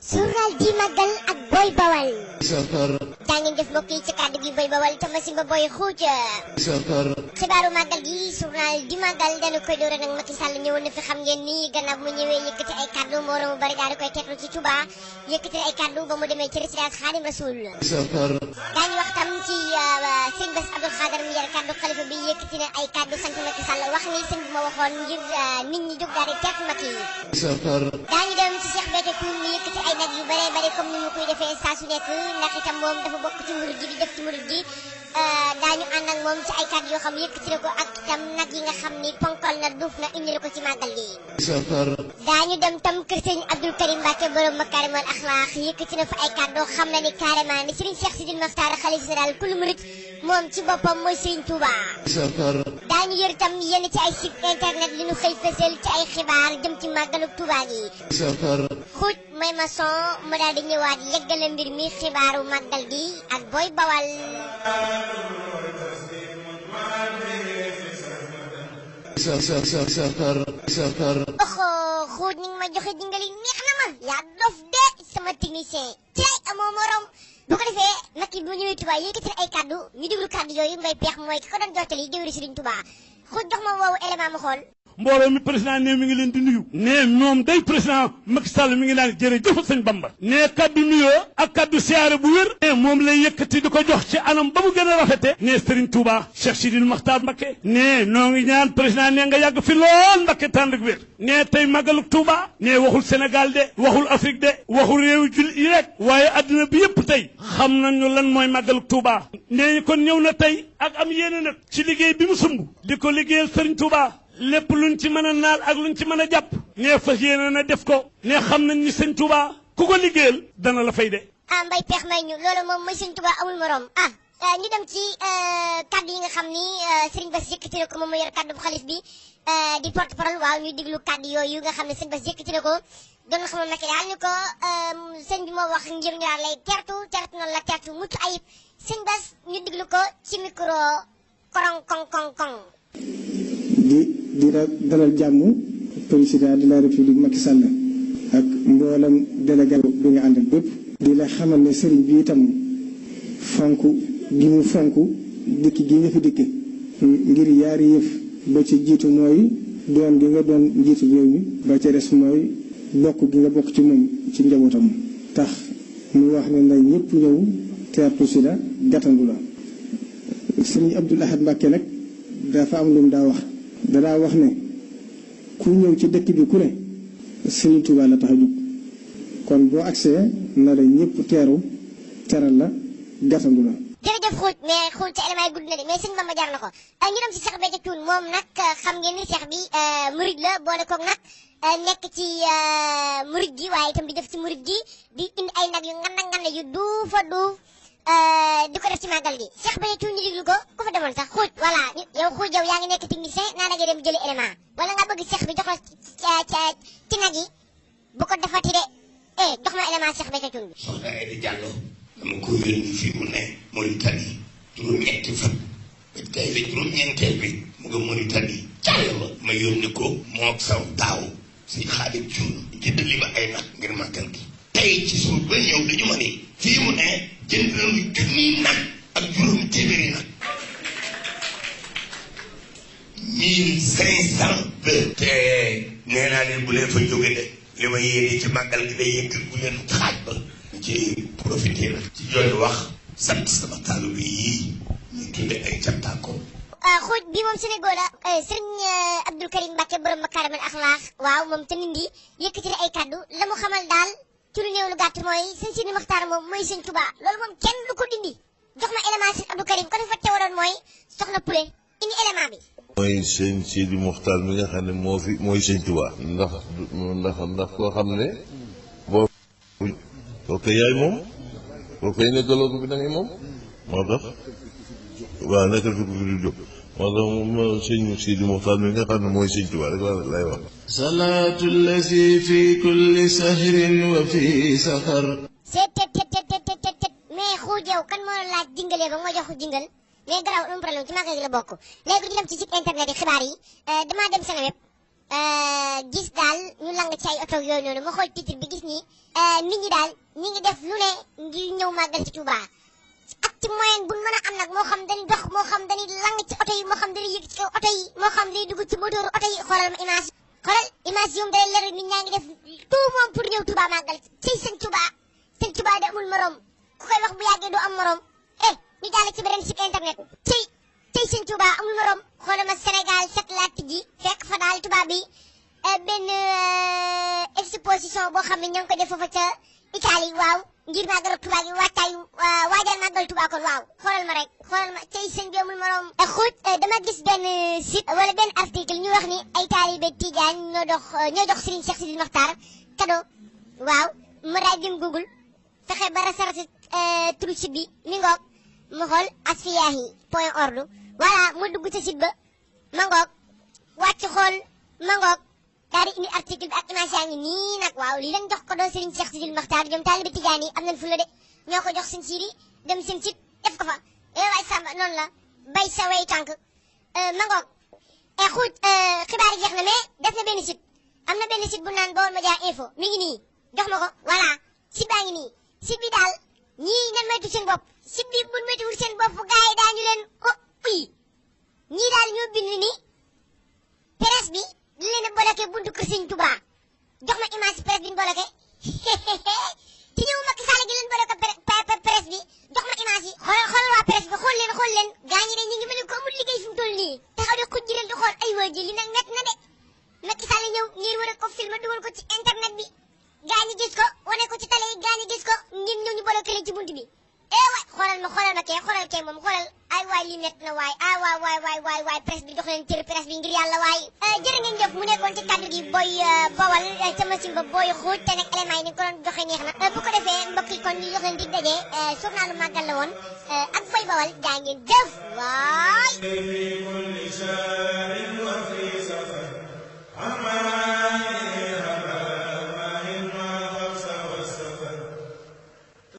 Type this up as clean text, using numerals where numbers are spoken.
Sural di magal ak Boy Bawal. daa ngeen def mbokk yi ci kàddu gi Boy Bawal te machine ba Boy Xuuja. xibaaru magal gi journal di magal dañu koy doore nag Macky Sall ñëwoon na fi xam ngeen ni gannaaw mu ñëwee yëkkati ay kàddu mbooloo mu bari daal di koy teetlu ci Touba yëkkati ay kàddu ba mu demee ci résidence Khadim Rasoul. daañu wax tam ci sëñ Bass Abdou Khadre mi yor kàddu xalifa bi yëkkati na ay kàddu sant Macky Sall wax ni sëñ bi ma waxoon ngir nit ñi jóg daal di teet Macky. daañu dem ci Cheikh Béthio Thioune mi yëkkati ay nag yu bëree bëri comme ni mu koy defee saa su nekk ndax itam moom dafa bokk ci murid gi di def ci murid gi daañu ànd ak moom ci ay kàddu yoo xam yëkkati na ko ak itam nag yi nga xam ni ponkal na duuf na indi na ko ci màggal gi. daañu dem tam kër sëñ Abdou Karim Mbacké borom Makarimal Akhlaq yëkkati na fa ay kàddu xam na ni carrément ni Serigne Cheikh Sidil Mokhtar xalifa général kul murid moom ci boppam mooy Serigne Touba. daañu yor tam yenn ci ay site internet li ñu xëy fësal ci ay xibaar jëm ci màggalu Touba gi. xuuj may ma son mu daal di ñëwaat yeggale mbir mi xibaaru màggal gi ak Boy Bawal. oxo xuuj ni nga ma joxe dingali neex na ma yaa dof de sama technicien ci lay amoo morom bu ko defee nag bu ñëwee Touba yëkkati ay kaddu ñu déglu kaddu yooyu Mbaye Peex mooy ki ko doon jottali jëwri Serigne Touba xuuj jox ma woowu élément ma xool. mbooloo mi président ne mi ngi leen di nuyu ne moom day président Macky Sall mi ngi naan jërëjëf sëñ Bamba ne kaddu nuyoo ak kaddu siyaare bu wér ne moom lay yëkkati di ko jox ci anam ba mu gën a rafete ne Serigne Touba Cheikh Sidil Mokhtar Mbacké ne noo ngi ñaan président ne nga yàgg fi lool Mbacké tànd ak wér ne tey màggalu Touba ne waxul Sénégal de waxul Afrique de waxul réewu jullit yi rek waaye adduna bi yëpp tey xam nañu lan mooy màggalu Touba ne kon ñëw na tey ak am yéene nag ci liggéey bi mu sumb di ko liggéeyal Serigne Touba lépp luñ ci mën a naal ak luñ ci mën a jàpp ne fas yéene na def ko ne xam nañ ni sëñ Touba ku ko liggéeyal dana la fay de. Mbaye Peex may ñu loolu moom mooy sëñ Touba amul morom ñu dem ci kaddu yi nga xam ni Serigne Bass yëkkati na ko moom mu yor kaddu bu xalif bi di porte parole waaw ñu diglu kaddu yooyu nga xam ne Serigne Bass yëkkati na ko doon xamal nag daal ñu ko sëñ bi moo wax ngir ñu daal lay tertu noonu la tertu mucc ayib Serigne Bass ñu diglu ko ci micro korong kong kong kong. di dalal jàmm président de la république Macky Sall ak mboolem délégué bi nga àndal bépp di la xamal ne sëriñ bi itam fonk gi mu fonk dikk gi nga fi dikk ngir yaari yëf ba ci jiitu mooy doon gi nga doon njiitu réew mi ba ca des mooy bokk gi nga bokk ci moom ci njabootam tax mu wax ne nday ñëpp ñëw teertu si la gàttandu la sëriñ Abdoul Ahad Mbacké nag dafa am lu mu daa wax danaa wax ne ku ñëw ci dëkk bi ku ne Serigne Touba la tax a jóg kon boo agsee na la ñëpp teral la gàttandu la. jërëjëf xuuj mais xuuj ca élément yi gudd na de mais sëñ Bamba jar na ko ñu dem ci Cheikh Béthio Thioune moom nag xam ngeen ni Cheikh bi murid la boole koog nag nekk ci murid gi waaye itam di def ci murid gi di indi ay nag yu nganda yu duufa duuf di ko def ci màggal gi Cheikh Béthio Thioune ñu diglu ko ku fa demoon sax xuuj voilà yow xuuj yow yaa ngi nekk technicien naa la nga dem jëli élément wala nga bëgg Cheikh bi jox la ci nag yi bu ko defati de jox ma élément Cheikh Béthio Thioune bi. soxna Aïda Diallo dama ko yónni fii mu ne Mauritanie juróom-ñetti fan ba tey la juróom-ñeenteel bi mu nga Mauritanie jàll ma yónni ko moo saw daaw si Xaadim Thioune jëndali ma ay nag ngir màggal gi tey ci suuf ba ñëw dañu ma ni fii mu ne jënd nañu junniy nag ak juróomi téeméeri nag 1500 te nee naa leen bu leen fa jóge de li ma yéene ci màggal gi day yëkk bu leen xaaj ba ci profité la ci jooju wax sant sama taalibe yi ñu tudde ay cantaako xuuj bi moom Sénégal la Serigne Abdou Karim Mbacké borom Makarimal Akhlaq waaw moom te nit ñi yëkkati ay kaddu la mu xamal daal ci lu néew lu gàtt mooy sëñ Sidi Mokhtar moom mooy sëñ Touba loolu moom kenn du ko dindi jox ma élément Serigne Abdou Karim ko dafa teewaloon mooy soxna Poulé indi élément bi. mooy sëñ Sidi Mokhtar mi nga xam ne mooy sëñ Touba ndax koo xam ne boo ko yaay moom boo koy nekkaloo ko fi da ngay moom moo tax waaw nekkal fi ko fi du jóg moo tax moom sëñ Sidi Mokhtar mi nga xam ne mooy sëñ Touba rek lay wax. salaatu lazi fi kulli sahrin wa fi safar. mais xuuj yow kan moo laaj jingale ba nga jox jingal mais garaaw amul problème ci màggal gi la bokk. léegi ñu dem ci site internet yi xibaar yi damaa dem Seneweb gis daal ñu lang ci ay oto yooyu noonu ma xool titre bi gis ni nit ñi daal ñi ngi def lu ne ngir ñëw màggal ci Touba ak ci moyen buñ mën a am nag moo xam dañuy dox moo xam dañuy lang ci oto yi moo xam dañuy yëg ci kaw oto yi moo xam dañuy dugg ci moteur oto yi xoolal ma image yum day leer nit ñaa ngi def tout moom pour ñëw Touba màggal ci sëñ Touba da amul morom ku koy wax bu yàggee du am morom ñu jàll ci beneen site internet tey sëñ Touba amul morom xoolal ma Sénégal set laa tijji fekk fa daal Touba bi benn exposition boo xam ne ñoo ngi ko def foofa ca Italie waaw ngir màggal Touba gi waajal màggal Touba kon waaw xoolal ma tey sëñ bi amul morom xuut dama gis benn site wala benn article ñu wax ni ay taalibe Tijaan ñoo jox Serigne Cheikh Sidil Mokhtar cadeau waaw ma daal dem Google fexe ba recherche turu site bi mi ngoog mu xool asfiyahi.org voilà mu dugg ca site ba ma ngoog wàcc xool ma ngoog daal di indi article bi ak image yaa ngi nii nag waaw lii lañ jox ko doon Serigne Cheikh Sidil Mokhtar ñoom taalibe Tijaan yi am nañ fulla de ñoo ko jox seen siiri dem seen site def ko fa waay samba noonu la bay sa way tànk ma ngoog xuut xibaar yi jeex na mais def na benn site am na benn site bu naan Baol Média info mi ngi nii jox ma ko voilà site baa ngi nii site bi daal ñii nan moytu seen bopp site bi buñ moytuwul seen bopp gars yi daañu leen uy ñii daal ñoo bind ni presse bi di leen a bloqué buntu kër Sëñ Touba jox ma image presse bi ñu bloqué ci ñëw Macky Sall gi leen bloqué presse bi jox ma image yi xoolal waa presse bi xool leen gaa ñi de ñu ngi mel ni ko amul liggéey fi mu toll nii taxaw de xuj ji leen di xool ay waa ji li nag met na de Macky Sall ñëw ngir war a ko filmé dugal ko ci internet bi gaa ñi gis ko wane ko ci télé yi gaa ñi gis ko ngir ñëw ñu bloqué leen ci buntu bi waay xoolal ma kee moom xoolal ay waay li met na waay waay presse bi jox leen cër presse bi ngir yàlla waay jërë ngeen jëf mu nekkoon ci kaddu gi Boy Bawal ca machine ba Boy xuuj te nag éléments yi ni ko doon joxe neex na bu ko defee mbokk yi kon ñu jox leen dig daje journalu màggal la woon ak Boy Bawal jaa ngeen jëf waay